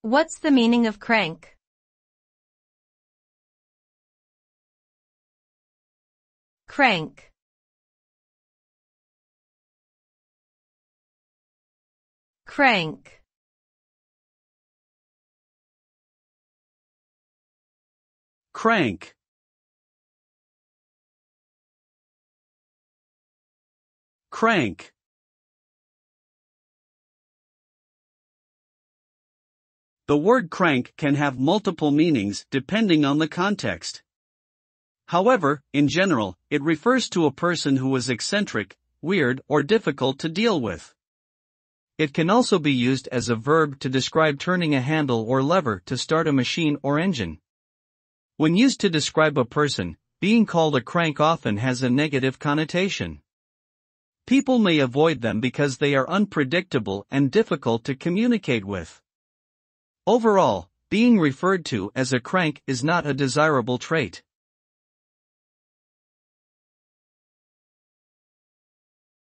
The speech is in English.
What's the meaning of crank? Crank. Crank. Crank. Crank. The word crank can have multiple meanings depending on the context. However, in general, it refers to a person who is eccentric, weird, or difficult to deal with. It can also be used as a verb to describe turning a handle or lever to start a machine or engine. When used to describe a person, being called a crank often has a negative connotation. People may avoid them because they are unpredictable and difficult to communicate with. Overall, being referred to as a crank is not a desirable trait.